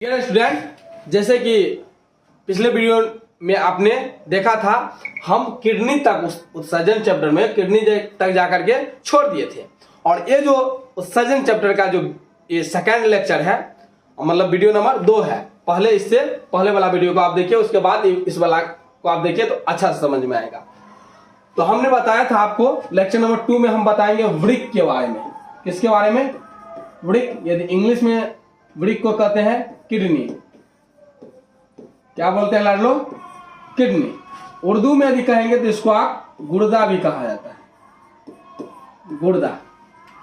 Dear student, जैसे कि पिछले वीडियो में आपने देखा था, हम किडनी तक उत्सर्जन चैप्टर में किडनी तक जाकर के छोड़ दिए थे। और ये जो उत्सर्जन चैप्टर का जो ये सेकेंड लेक्चर है, मतलब वीडियो नंबर 2 है। पहले इससे पहले वाला वीडियो को आप देखिए, उसके बाद इस वाला को आप देखिए तो अच्छा से समझ में आएगा। तो हमने बताया था आपको लेक्चर नंबर 2 में हम बताएंगे वृक्क के बारे में। किसके बारे में? वृक्क। यदि इंग्लिश में वृक्क को कहते हैं किडनी। क्या बोलते हैं लाडलो? किडनी। उर्दू में यदि कहेंगे तो इसको आप गुर्दा भी कहा जाता है। गुर्दा।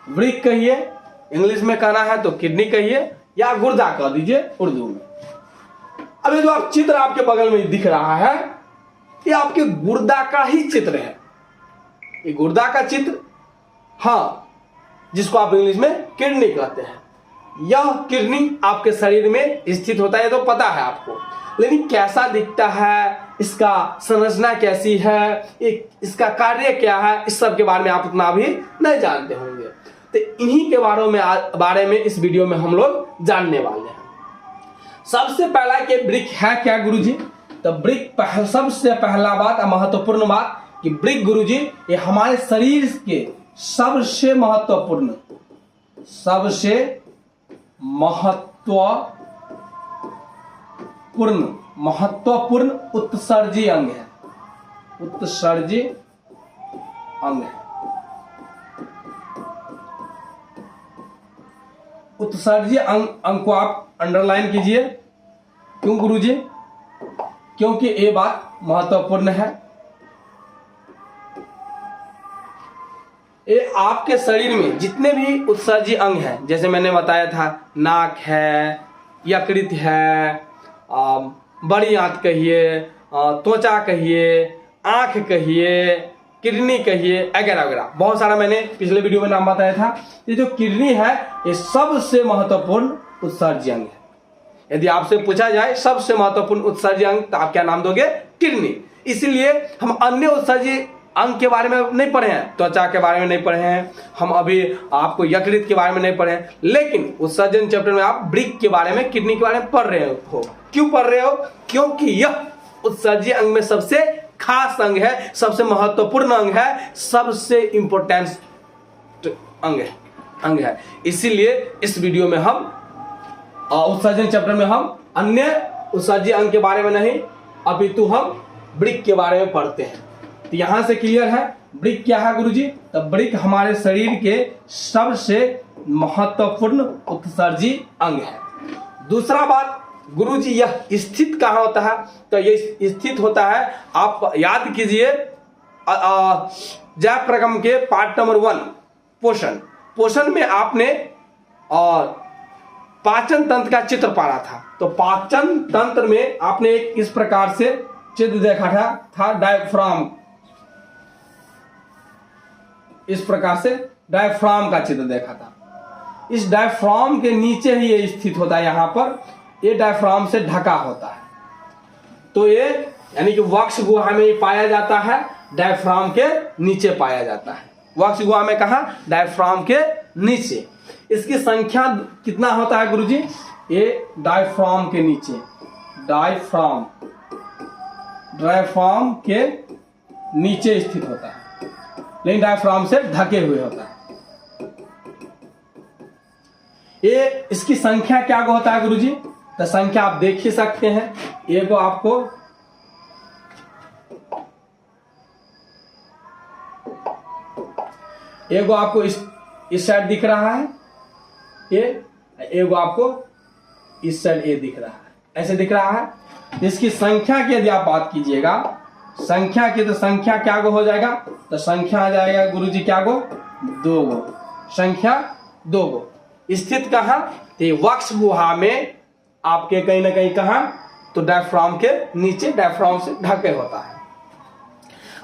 वृक्क कहिए, इंग्लिश में कहना है तो किडनी कहिए या गुर्दा कह दीजिए उर्दू में। अब ये जो आप चित्र आपके बगल में दिख रहा है, ये आपके गुर्दा का ही चित्र है। ये गुर्दा का चित्र, हाँ, जिसको आप इंग्लिश में किडनी कहते हैं। यह किडनी आपके शरीर में स्थित होता है, तो पता है आपको, लेकिन कैसा दिखता है, इसका संरचना कैसी है, इसका कार्य क्या है, इस सब के बारे में आप उतना भी नहीं जानते होंगे। तो इन्हीं के बारे में इस वीडियो में हम लोग जानने वाले हैं। सबसे पहला कि वृक्क है क्या गुरुजी? तो वृक्क सबसे पहला बात, महत्वपूर्ण बात कि वृक्क गुरुजी ये हमारे शरीर के सबसे महत्वपूर्ण उत्सर्जी अंग है। उत्सर्जी अंग है। उत्सर्जी अंग को आप अंडरलाइन कीजिए। क्यों गुरुजी? क्योंकि ये बात महत्वपूर्ण है। ये आपके शरीर में जितने भी उत्सर्जी अंग हैं, जैसे मैंने बताया था, नाक है, यकृत है, बड़ी आंत कहिए, त्वचा कहिए, आंख कहिए, किडनी कहिए, वगैरह वगैरह, बहुत सारा मैंने पिछले वीडियो में नाम बताया था। ये जो किडनी है ये सबसे महत्वपूर्ण उत्सर्जी अंग है। यदि आपसे पूछा जाए सबसे महत्वपूर्ण उत्सर्जी अंग, तो आप क्या नाम दोगे? किडनी। इसीलिए हम अन्य उत्सर्जी अंग के बारे में नहीं पढ़े हैं, त्वचा के बारे में नहीं पढ़े हैं, हम अभी आपको यकृत के बारे में नहीं पढ़े हैं, लेकिन उत्सर्जन चैप्टर में आप वृक्क के बारे में, किडनी के बारे में पढ़ रहे हो। क्यों पढ़ रहे हो? क्योंकि यह उत्सर्जी अंग में सबसे खास अंग है, सबसे महत्वपूर्ण अंग है, सबसे इंपोर्टेंट अंग है। इसीलिए इस वीडियो में हम उत्सर्जन चैप्टर में हम अन्य उत्सर्जी अंग के बारे में नहीं, अपितु हम वृक्क के बारे में पढ़ते हैं। तो यहां से क्लियर है वृक्क क्या है गुरुजी? तो वृक्क हमारे शरीर के सबसे महत्वपूर्ण उत्सर्जी अंग है। दूसरा बात गुरुजी, यह स्थित कहां होता है? तो यह स्थित होता है, आप याद कीजिए, जयप्रगम के पार्ट नंबर 1 पोषण में आपने पाचन तंत्र का चित्र पढ़ा था। तो पाचन तंत्र में आपने एक इस प्रकार से चित्र देखा था डायफ्राम। इस प्रकार से डायफ्राम का चित्र देखा था। इस डायफ्राम के नीचे ही ये स्थित होता है। यहां पर ये डायफ्राम से ढका होता है। तो ये यानी कि वक्ष गुहा में पाया जाता है, डायफ्राम के नीचे पाया जाता है। वक्ष गुहा में कहा? डायफ्राम के नीचे। इसकी संख्या कितना होता है गुरुजी? ये डायफ्राम के नीचे, डायफ्राम के नीचे स्थित होता है, लेकिन डायफ्राम से ढके हुए होता है। ये इसकी संख्या क्या होता है गुरुजी? तो संख्या आप देख ही सकते हैं। ये को आपको इस साइड दिख रहा है, ये आपको इस साइड ये दिख रहा है, ऐसे दिख रहा है। इसकी संख्या की यदि आप बात कीजिएगा, संख्या की, तो संख्या क्या गो हो जाएगा? तो संख्या आ जाएगा गुरुजी क्या गो? 2 गो। संख्या 2 गो। स्थित कहां? तो वक्ष गुहा में आपके कहीं ना कहीं कहां? तो डायफ्राम के नीचे, डायफ्राम से ढके होता है।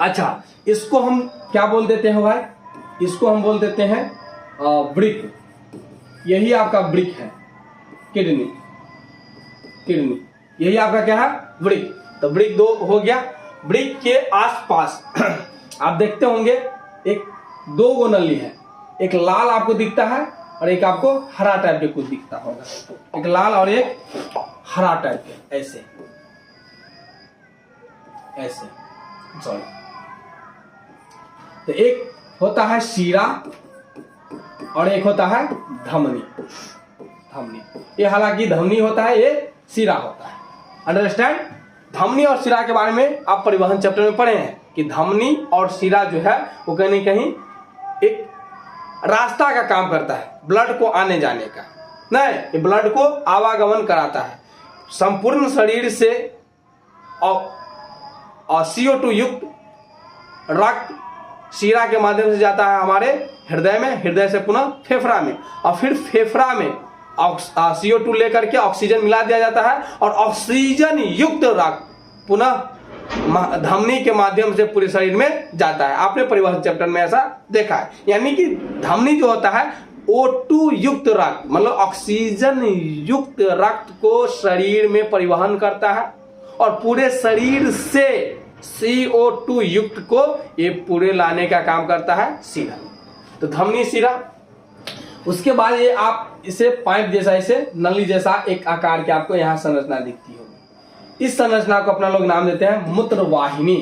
अच्छा, इसको हम क्या बोल देते हैं भाई? इसको हम बोल देते हैं वृक्क। यही आपका वृक्क है, किडनी। यही आपका क्या है? वृक्क। तो वृक्क 2 हो गया। वृक्क के आसपास आप देखते होंगे एक 2 गो नली है, एक लाल आपको दिखता है और एक आपको हरा टाइप के कुछ दिखता होगा, एक लाल और एक हरा टाइप के, ऐसे ऐसे सॉरी। तो एक होता है शीरा और एक होता है धमनी। ये हालांकि धमनी होता है, ये शीरा होता है। अंडरस्टैंड? धमनी और शीरा के बारे में आप परिवहन चैप्टर में पढ़े हैं कि धमनी और शीरा जो है वो कहीं न कहीं एक रास्ता का काम करता है, ब्लड को आने जाने का। नहीं, ये ब्लड को आवागमन कराता है संपूर्ण शरीर से, और CO2 युक्त रक्त शीरा के माध्यम से जाता है हमारे हृदय में, हृदय से पुनः फेफड़ा में, और फिर फेफड़ा में CO2 लेकर के ऑक्सीजन मिला दिया जाता है, और ऑक्सीजन युक्त रक्त पुनः धमनी के माध्यम से पूरे शरीर में जाता है। आपने परिवहन चैप्टर में ऐसा देखा है। यानी कि धमनी जो होता है O2 युक्त रक्त, मतलब ऑक्सीजन युक्त रक्त को शरीर में परिवहन करता है, और पूरे शरीर से CO2 युक्त को ये पूरे लाने का काम करता है शीरा। तो धमनी शीरा। उसके बाद ये आप इसे पाइप जैसा, इसे नली जैसा एक आकार के आपको यहाँ संरचना दिखती होगी। इस संरचना को अपना लोग नाम देते हैं मूत्रवाहिनी।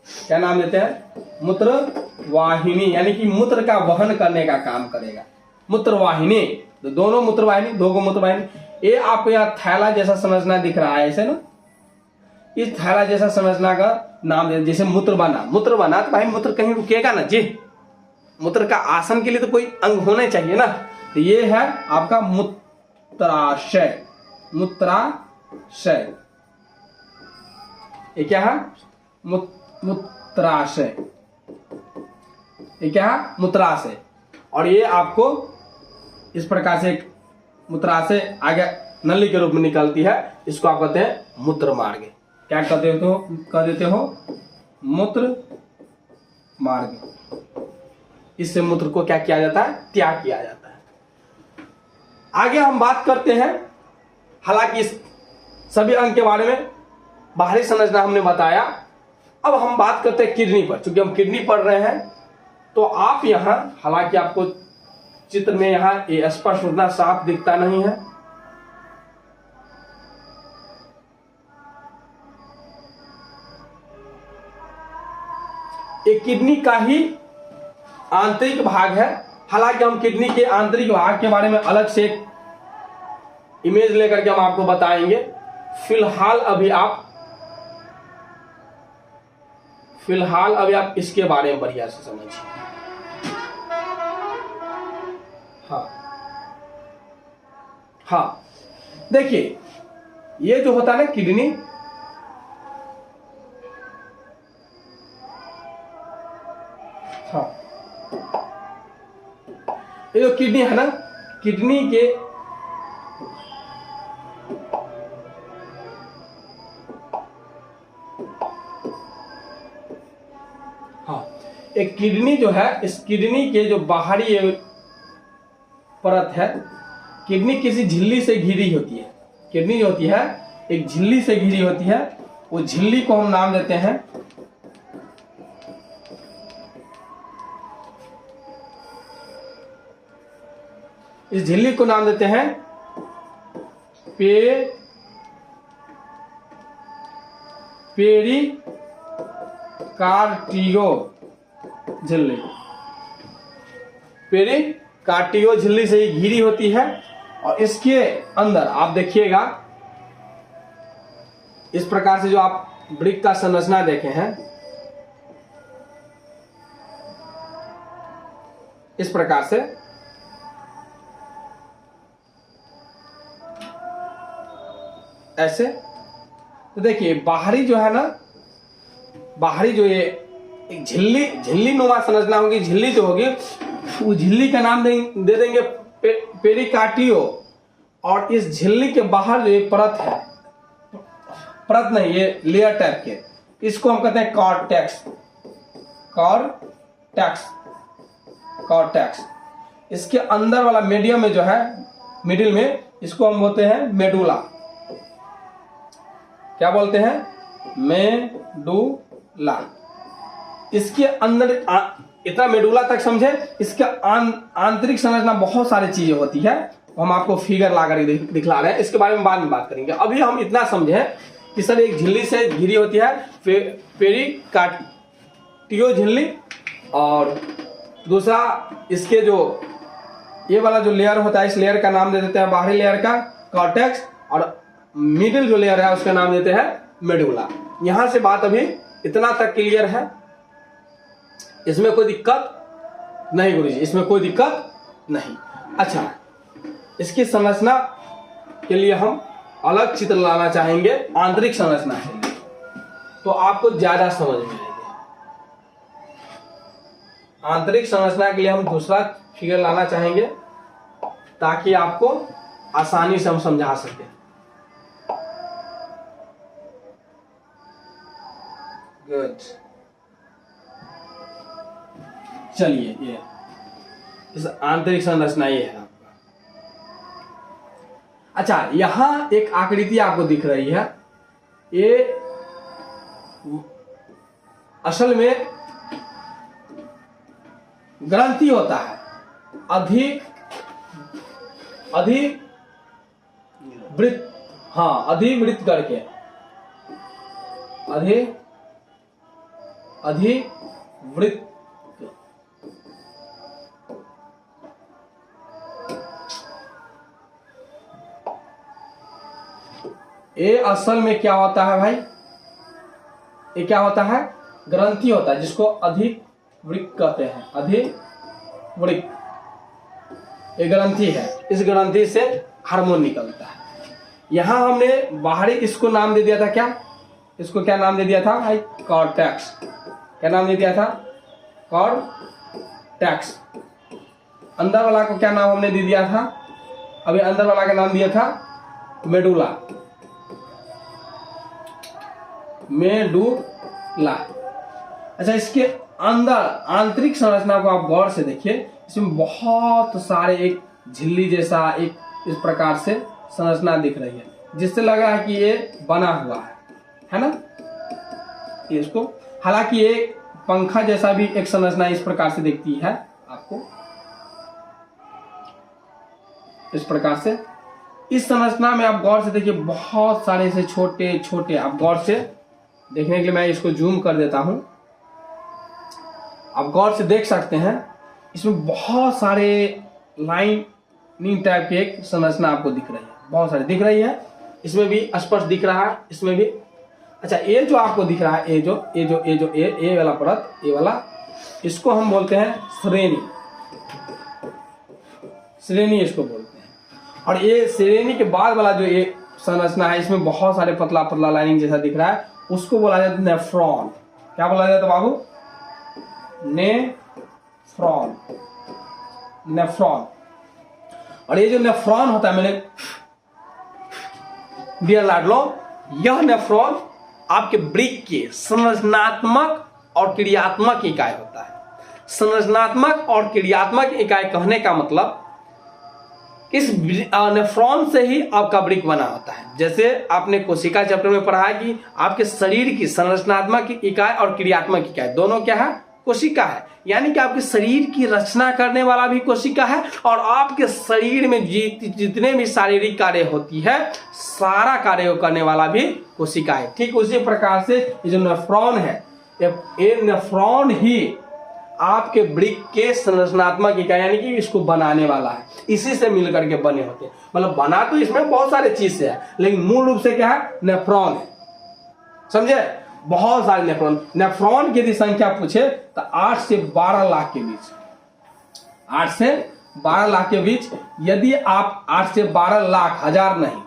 क्या नाम देते हैं? मूत्रवाहिनी। यानी कि मूत्र का वहन करने का काम करेगा मूत्रवाहिनी। तो दोनों मूत्रवाहिनी, दो गो मूत्रवाहिनी। ये आपको यहाँ थैला जैसा संरचना दिख रहा है, ऐसे ना। इस थैला जैसा संरचना का नाम दे, जैसे मूत्र बना तो भाई मूत्र कहीं रुकेगा ना जी। मूत्र का आसन के लिए तो कोई अंग होना चाहिए ना। तो ये है आपका मूत्राशय। मूत्राशय, ये क्या है? मूत्राशय। ये क्या है? मूत्राशय। और ये आपको इस प्रकार से एक मूत्राशय आगे नली के रूप में निकलती है। इसको आप कहते हैं मूत्र मार्ग। क्या कह देते हो? मूत्र मार्ग। इससे मूत्र को क्या किया जाता है? त्याग किया जाता है। आगे हम बात करते हैं, हालांकि इस सभी अंग के बारे में बाहरी संरचना हमने बताया। अब हम बात करते हैं किडनी पर। चूंकि हम किडनी पढ़ रहे हैं तो आप यहां, हालांकि आपको चित्र में यहां ये स्पष्ट उतना साफ दिखता नहीं है, एक किडनी का ही आंतरिक भाग है। हालांकि हम किडनी के आंतरिक भाग के बारे में अलग से एक इमेज लेकर के हम आपको बताएंगे। फिलहाल अभी आप इसके बारे में बढ़िया से समझिए। हाँ, देखिए, ये जो होता है ना किडनी, हाँ, ये जो किडनी है ना, किडनी के एक किडनी जो है, इस किडनी के जो बाहरी परत है, किडनी किसी झिल्ली से घिरी होती है। किडनी जो होती है एक झिल्ली से घिरी होती है। वो झिल्ली को हम नाम देते हैं इस झिल्ली को नाम देते हैं पेरिकार्डियो झिल्ली। पेरिकार्डियो झिल्ली से ही घिरी होती है। और इसके अंदर आप देखिएगा, इस प्रकार से जो आप वृक्क का संरचना देखे हैं, इस प्रकार से ऐसे। तो देखिए, बाहरी जो है ना, बाहरी जो ये एक झिल्ली नुमा संरचना होगी, झिल्ली जो होगी, वो झिल्ली का नाम दे देंगे पेरिकार्डियो। और इस झिल्ली के बाहर जो ये परत है, परत नहीं, ये लेयर टाइप के, इसको हम कहते हैं कॉर्टेक्स। इसके अंदर वाला मीडियम में जो है, मिडिल में, इसको हम बोलते हैं मेडुला। क्या बोलते हैं? मेडुला। इसके अंदर इतना मेडुला तक समझे। इसका आंतरिक संरचना बहुत सारी चीजें होती है, हम आपको फिगर ला कर दिखला रहे हैं, इसके बारे में बाद में बात करेंगे। अभी हम इतना समझे कि सर एक झिल्ली से घिरी होती है पेरिकार्डियो झिल्ली, और दूसरा इसके जो ये वाला जो लेयर होता है, इस लेयर का नाम दे देते हैं बाहरी लेयर का कॉर्टेक्स, और मिडिल जो लेयर है उसका नाम देते हैं मेडुला। यहां से बात अभी इतना तक क्लियर है, इसमें कोई दिक्कत नहीं गुरुजी, इसमें कोई दिक्कत नहीं। अच्छा, इसकी संरचना के लिए हम अलग चित्र लाना चाहेंगे आंतरिक संरचना के लिए, तो आपको ज्यादा समझ में आएगी। आंतरिक संरचना के लिए हम दूसरा फिगर लाना चाहेंगे ताकि आपको आसानी से हम समझा सके। गुड, चलिए ये इस आंतरिक संरचना ये है आपका। अच्छा, यहां एक आकृति आपको दिख रही है, ये असल में ग्रंथि होता है, अधिवृत्त, हाँ अधिवृत्त करके, अधिवृत्त ये असल में क्या होता है भाई, ये क्या होता है, ग्रंथि होता है जिसको अधिवृत्त कहते हैं। अधिवृत्त ये ग्रंथि है, इस ग्रंथि से हार्मोन निकलता है। यहां हमने बाहरी इसको नाम दे दिया था क्या, इसको क्या नाम दे दिया था भाई, कॉर्टेक्स। क्या नाम दे दिया था, कॉर्टेक्स। अंदर वाला को क्या नाम हमने दे दिया था, अभी अंदर वाला का नाम दिया था मेडुला, मेडुला। अच्छा, इसके अंदर आंतरिक संरचना को आप गौर से देखिए, इसमें बहुत सारे एक झिल्ली जैसा एक इस प्रकार से संरचना दिख रही है, जिससे लग रहा है कि ये बना हुआ है ना, ये इसको, हालांकि ये पंखा जैसा भी एक संरचना इस प्रकार से दिखती है आपको, इस प्रकार से। इस संरचना में आप गौर से देखिए, बहुत सारे से छोटे छोटे, आप गौर से देखने के लिए मैं इसको जूम कर देता हूं, आप गौर से देख सकते हैं, इसमें बहुत सारे लाइनिंग टाइप के एक संरचना आपको दिख रही है, बहुत सारी दिख रही है, इसमें भी स्पष्ट दिख रहा है, इसमें भी। अच्छा, ये जो आपको दिख रहा है, ये वाला परत, ये वाला, इसको हम बोलते हैं श्रेणी, श्रेणी इसको बोलते हैं। और ये श्रेणी के बाद वाला जो ये संरचना है, इसमें बहुत सारे पतला पतला लाइनिंग जैसा दिख रहा है, उसको बोला जाता है नेफ्रॉन। क्या बोला जाता है बाबू, नेफ्रॉन, नेफ्रॉन। और ये जो नेफ्रॉन होता है, मैंने डियर लाडलो, यह नेफ्रॉन आपके वृक्क के संरचनात्मक और क्रियात्मक इकाई होता है। संरचनात्मक और क्रियात्मक इकाई कहने का मतलब, इस नेफ्रॉन से ही आपका वृक्क बना होता है। जैसे आपने कोशिका चैप्टर में पढ़ा है कि आपके शरीर की संरचनात्मक इकाई और क्रियात्मक इकाई दोनों क्या है, कोशिका है। यानी कि आपके शरीर की रचना करने वाला भी कोशिका है, और आपके शरीर में जितने भी शारीरिक कार्य होती है, सारा कार्य करने वाला भी कोशिका है। ठीक उसी प्रकार से ये जो नेफ्रॉन है, ये नेफ्रॉन ही आपके वृक्क के संरचनात्मक इकाई, यानी कि इसको बनाने वाला है, इसी से मिलकर के बने होते हैं। मतलब बना तो इसमें बहुत सारे चीज से है, लेकिन मूल रूप से क्या है, नेफ्रॉन है। समझे, बहुत सारे नेफ्रॉन। नेफ्रॉन की यदि संख्या पूछे तो 8 से 12 लाख के बीच, 8 से 12 लाख के बीच। यदि आप 8 से 12 लाख, हजार नहीं,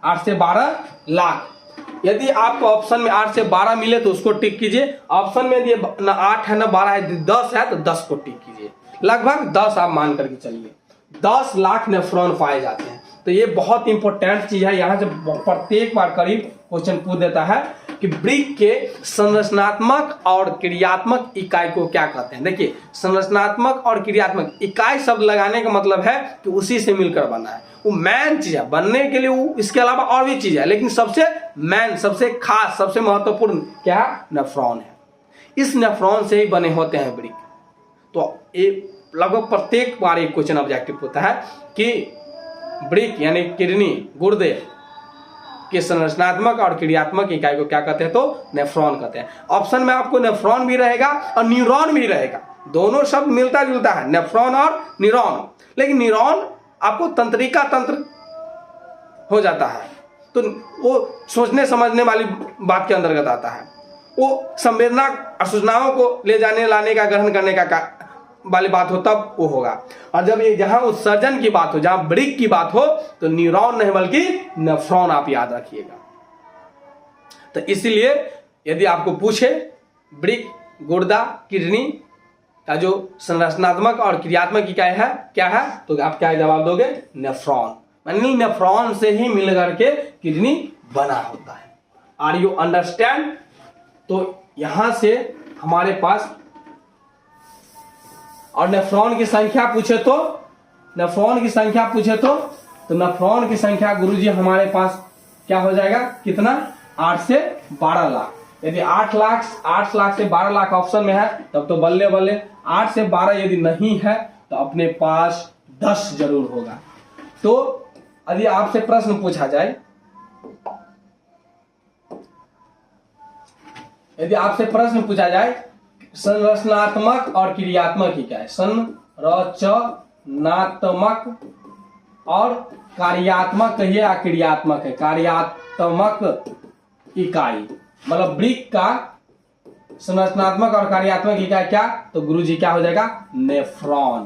8 से 12 लाख, यदि आपको ऑप्शन में 8 से 12 मिले तो उसको टिक कीजिए। ऑप्शन में यदि न 8 है न 12 है, 10 है तो 10 को टिक कीजिए। लगभग 10 आप मान करके चलिए, 10 लाख नेफ्रॉन पाए जाते हैं। तो ये बहुत इंपॉर्टेंट चीज है, यहाँ से प्रत्येक बार करीब क्वेश्चन पूछ देता है कि वृक्क के संरचनात्मक और क्रियात्मक इकाई को क्या कहते हैं। देखिए, संरचनात्मक और क्रियात्मक इकाई शब्द लगाने का मतलब है कि उसी से मिलकर बना है, वो मैन चीज है। बनने के लिए वो, इसके अलावा और भी चीज है, लेकिन सबसे मैन, सबसे खास, सबसे महत्वपूर्ण क्या है, नेफ्रॉन है। इस नेफ्रॉन से ही बने होते हैं वृक्क। तो ये लगभग प्रत्येक बार एक क्वेश्चन ऑब्जेक्टिव होता है कि वृक्क यानी किडनी, गुर्दे के संरचनात्मक और क्रियात्मक इकाई को क्या कहते हैं, तो नेफ्रॉन कहते हैं। ऑप्शन में आपको नेफ्रॉन भी रहेगा और न्यूरॉन भी रहेगा, दोनों शब्द मिलता जुलता है, नेफ्रॉन और न्यूरॉन। लेकिन न्यूरॉन आपको तंत्रिका तंत्र हो जाता है, तो वो सोचने समझने वाली बात के अंतर्गत आता है, वो संवेदना और सूचनाओं को ले जाने लाने का, ग्रहण करने का वाली बात हो तब वो होगा। और जब ये जहां उत्सर्जन की बात हो, जहां वृक्क की बात हो, तो न्यूरॉन नहीं बल्कि नेफ्रॉन आप याद रखिएगा। तो इसीलिए यदि आपको पूछे वृक्क, गुर्दा, किडनी का जो संरचनात्मक और क्रियात्मक इकाई है क्या है, तो आप क्या जवाब दोगे, नेफ्रॉन। यानी नेफ्रॉन से ही मिल करके किडनी बना होता है। Are you understand? तो यहां से हमारे पास, और नेफ्रॉन की संख्या पूछे तो, नेफ्रॉन की संख्या पूछे तो नेफ्रॉन की संख्या गुरुजी हमारे पास क्या हो जाएगा, कितना, 8 से 12 लाख। यदि 8 लाख से 12 लाख ऑप्शन में है तब तो बल्ले बल्ले, 8 से 12 यदि नहीं है तो अपने पास 10 जरूर होगा। तो यदि आपसे प्रश्न पूछा जाए, यदि आपसे प्रश्न पूछा जाए संरचनात्मक और क्रियात्मक इकाई, संरचनात्मक और कार्यात्मक कहिए या क्रियात्मक है, कार्यात्मक इकाई मतलब वृक्क का संरचनात्मक और कार्यात्मक इकाई क्या, तो गुरुजी क्या हो जाएगा, नेफ्रॉन।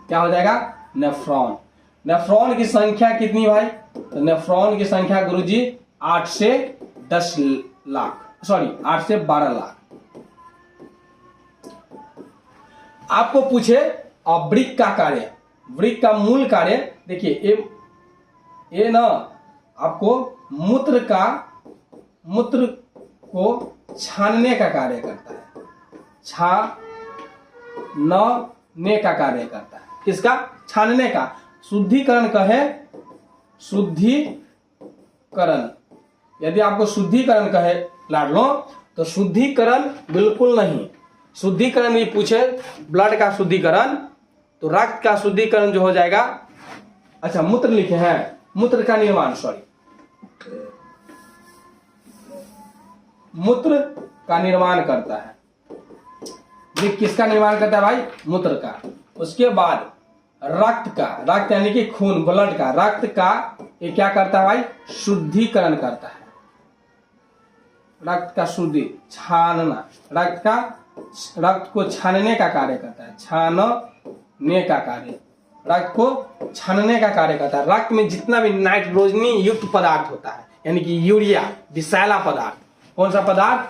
क्या हो जाएगा, नेफ्रॉन। नेफ्रॉन की संख्या कितनी भाई, तो नेफ्रॉन की संख्या गुरुजी 8 से 10 लाख, सॉरी 8 से 12 लाख। आपको पूछे अब वृक्क का कार्य, वृक्क का मूल कार्य, देखिए ये ना आपको मूत्र को छानने का कार्य करता है, छानने का कार्य करता है। किसका, छानने का। शुद्धिकरण कहे, शुद्धिकरण, यदि आपको शुद्धिकरण कहे लाडलो, तो शुद्धिकरण बिल्कुल नहीं। शुद्धिकरण भी पूछे, ब्लड का शुद्धिकरण, तो रक्त का शुद्धिकरण जो हो जाएगा, अच्छा मूत्र लिखे हैं, मूत्र का निर्माण, सॉरी मूत्र का निर्माण करता है। ये किसका निर्माण करता है भाई, मूत्र का। उसके बाद रक्त का, रक्त यानी कि खून, ब्लड का, रक्त का ये क्या करता है भाई, शुद्धिकरण करता है। रक्त का शुद्धि, छानना, रक्त को छानने का कार्य करता है, छानने का कार्य, रक्त को छानने का कार्य करता है। रक्त में जितना भी नाइट्रोजनी युक्त पदार्थ होता है, यानी कि यूरिया, विषैला पदार्थ, कौन सा पदार्थ,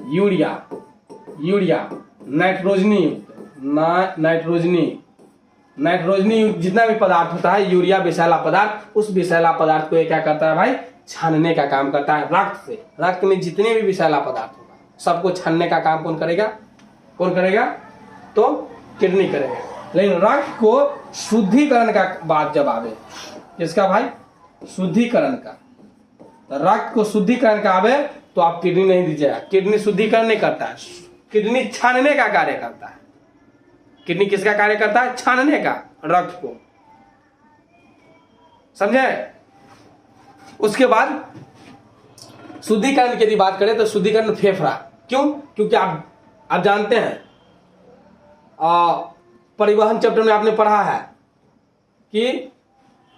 यूरिया नाइट्रोजनी युक्त, नाइट्रोजनी युक्त जितना भी पदार्थ होता है, यूरिया विषैला पदार्थ, उस विषैला पदार्थ को ये क्या करता है भाई, छानने का काम करता है रक्त से। रक्त में जितने भी विषैला पदार्थ होगा सबको छानने का काम कौन करेगा, तो किडनी करेगा। लेकिन रक्त को शुद्धिकरण का बात जब आवे, किसका भाई, शुद्धिकरण का, तो रक्त को शुद्धिकरण का आवे तो आप किडनी नहीं दीजिएगा। किडनी शुद्धिकरण नहीं करता है, किडनी छानने का कार्य करता है। किडनी किसका कार्य करता है, छानने का, रक्त को, समझे। उसके बाद शुद्धिकरण की यदि बात करें तो शुद्धिकरण फेफड़ा, क्यों, क्योंकि आप जानते हैं परिवहन चैप्टर में आपने पढ़ा है कि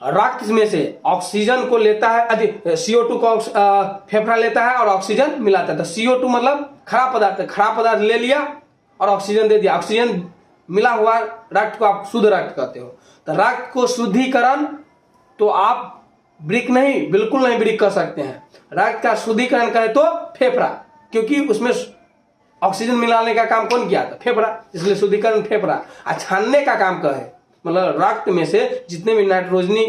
रक्त में से ऑक्सीजन को लेता है, CO2 को फेफड़ा लेता है और ऑक्सीजन मिलाता है। तो CO2 मतलब खराब पदार्थ, खराब पदार्थ ले लिया और ऑक्सीजन दे दिया, ऑक्सीजन मिला हुआ रक्त को आप शुद्ध रक्त कहते हो। तो रक्त को शुद्धिकरण तो आप वृक्क नहीं, बिल्कुल नहीं वृक्क कर सकते हैं। रक्त का शुद्धिकरण करें तो फेफड़ा, क्योंकि उसमें ऑक्सीजन मिलाने का काम कौन किया था, फेफड़ा, इसलिए शुद्धिकरण फेफड़ा। और छानने का काम कहे मतलब रक्त में से जितने भी नाइट्रोजनी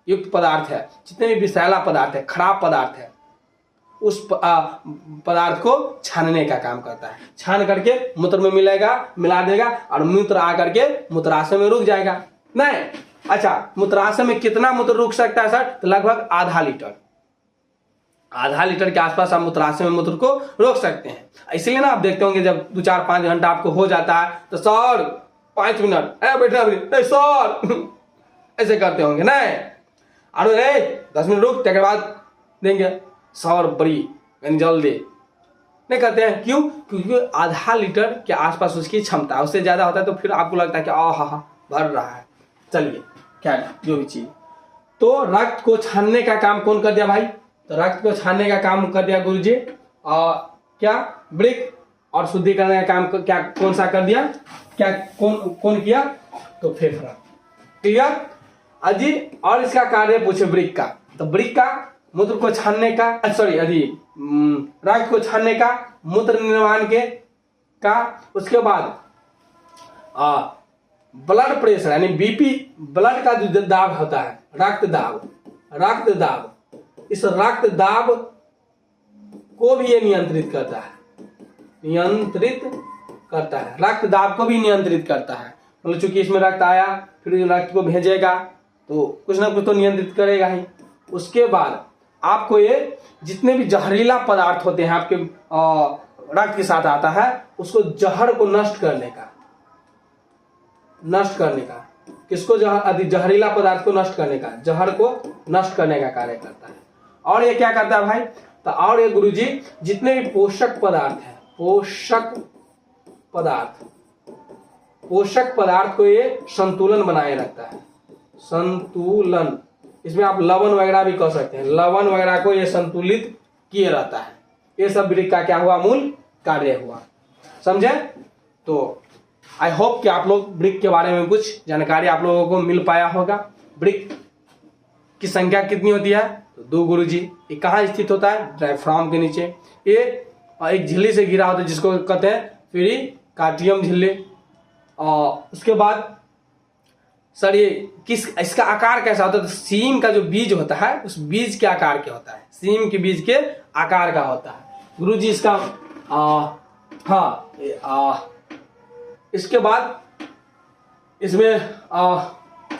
युक्त पदार्थ है, जितने भी विषैला पदार्थ है, खराब पदार्थ है, उस पदार्थ को छानने का काम करता है। छान करके मूत्र में मिला देगा और मूत्र आकर के मूत्राशय में रुक जाएगा। नहीं, अच्छा मूत्राशय में कितना मूत्र रुक सकता है सर, तो लगभग आधा लीटर, आधा लीटर के आसपास आप मूत्राशय में मूत्र को रोक सकते हैं। इसलिए ना आप देखते होंगे जब 2-4-5 घंटा आपको हो जाता है तो सर 5 मिनट बैठा नहीं सर ऐसे करते होंगे नहीं, अरे 10 मिनट रुक के बाद देंगे सर बड़ी जल्दी नहीं करते हैं। क्यों? क्योंकि आधा लीटर के आसपास उसकी क्षमता है, उससे ज्यादा होता है तो फिर आपको लगता है कि हा भर रहा है। चलिए क्या जो भी चीज, तो रक्त को छानने का काम कौन कर दिया भाई? तो रक्त को छानने का काम कर दिया गुरुजी। क्या वृक्क, और शुद्धिकरण का काम क्या कौन सा कर दिया? क्या कौन किया? तो फेफड़ा। क्लियर अजी? और इसका कार्य पूछे वृक्क का, तो वृक्क का मूत्र को छानने का, सॉरी अभी रक्त को छानने का, मूत्र निर्माण के का, उसके बाद ब्लड प्रेशर यानी बीपी, ब्लड का जो दाब होता है, रक्त दाब, इस रक्त दाब को भी ये नियंत्रित करता है, रक्त दाब को भी नियंत्रित करता है। मतलब चूंकि इसमें रक्त आया फिर रक्त को भेजेगा तो कुछ ना कुछ तो नियंत्रित करेगा ही। उसके बाद आपको ये जितने भी जहरीला पदार्थ होते हैं आपके रक्त के साथ आता है, उसको जहर को नष्ट करने का किसको जहरीला पदार्थ को नष्ट करने का, जहर को नष्ट करने का कार्य करता है। और ये क्या करता है भाई? तो और ये गुरुजी जितने भी पोषक पदार्थ को ये संतुलन बनाए रखता है। संतुलन, इसमें आप लवण वगैरह भी कह सकते हैं, लवण वगैरह को ये संतुलित किए रहता है। ये सब वृक्क का क्या हुआ? मूल कार्य हुआ। समझे? तो आई होप कि आप लोग वृक्क के बारे में कुछ जानकारी आप लोगों को मिल पाया होगा। वृक्क की संख्या कितनी होती है? तो 2 गुरुजी। ये कहाँ स्थित होता है? डायफ्राम के नीचे। ये एक झिल्ली से घिरा होता है जिसको कहते हैं पेरिकार्डियम झिल्ली। और उसके बाद सर ये इसका आकार कैसा होता है? तो सीम का जो बीज होता है उस बीज के आकार के होता है, सीम के बीज के आकार का होता है गुरुजी इसका। इसके बाद इसमें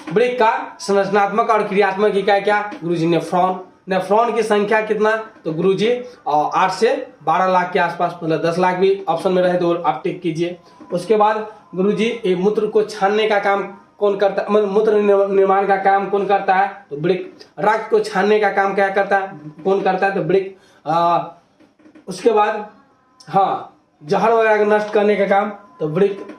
वृक्क का संरचनात्मक और क्रियात्मक इकाई क्या गुरुजी? नेफ्रॉन की संख्या कितना? तो गुरुजी 8 से 12 लाख के आसपास, मतलब 10 लाख भी ऑप्शन में रहे तो आप टिक कीजिए। उसके बाद गुरुजी मूत्र को छानने का काम कौन करता है? मूत्र निर्माण का काम कौन करता है? तो वृक्क। रक्त को छानने का काम क्या करता है? कौन करता है? तो वृक्क। उसके बाद जहर वगैरह को नष्ट करने का काम तो वृक्क।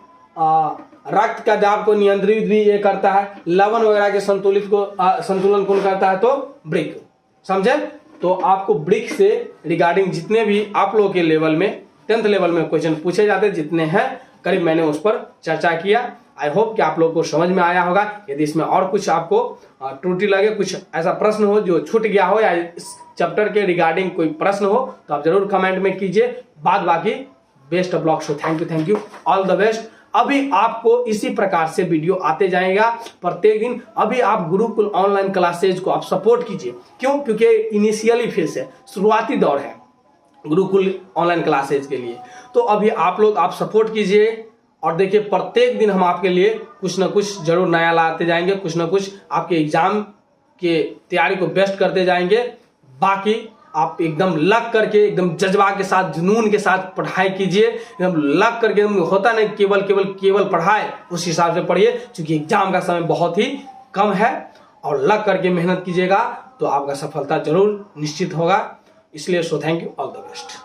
रक्त का दाब को नियंत्रित भी ये करता है। लवण वगैरह के संतुलन कौन करता है? तो वृक्क। समझे? तो आपको वृक्क से रिगार्डिंग जितने भी आप लोगों के लेवल में 10th लेवल में क्वेश्चन पूछे जाते जितने हैं करीब मैंने उस पर चर्चा किया। आई होप कि आप लोगों को समझ में आया होगा। यदि इसमें और कुछ आपको त्रुटि लगे, कुछ ऐसा प्रश्न हो जो छूट गया हो या इस चैप्टर के रिगार्डिंग कोई प्रश्न हो तो आप जरूर कमेंट में कीजिए। बाद बाकी best of luck. So thank you all the best. अभी आपको इसी प्रकार से वीडियो आते जाएगा प्रत्येक दिन। अभी आप गुरुकुल ऑनलाइन क्लासेज को आप सपोर्ट कीजिए। क्यों? क्योंकि इनिशियली फेज है, शुरुआती दौर है गुरुकुल ऑनलाइन क्लासेज के लिए। तो अभी आप लोग आप सपोर्ट कीजिए और देखिए प्रत्येक दिन हम आपके लिए कुछ ना कुछ जरूर नया लाते जाएंगे, कुछ ना कुछ आपके एग्जाम के तैयारी को बेस्ट करते जाएंगे। बाकी आप एकदम लग करके एकदम जज्बा के साथ जुनून के साथ पढ़ाई कीजिए। एकदम लग करके होता नहीं केवल पढ़ाए, उस हिसाब से पढ़िए क्योंकि एग्जाम का समय बहुत ही कम है। और लग करके मेहनत कीजिएगा तो आपका सफलता जरूर निश्चित होगा। इसलिए so thank you all the best.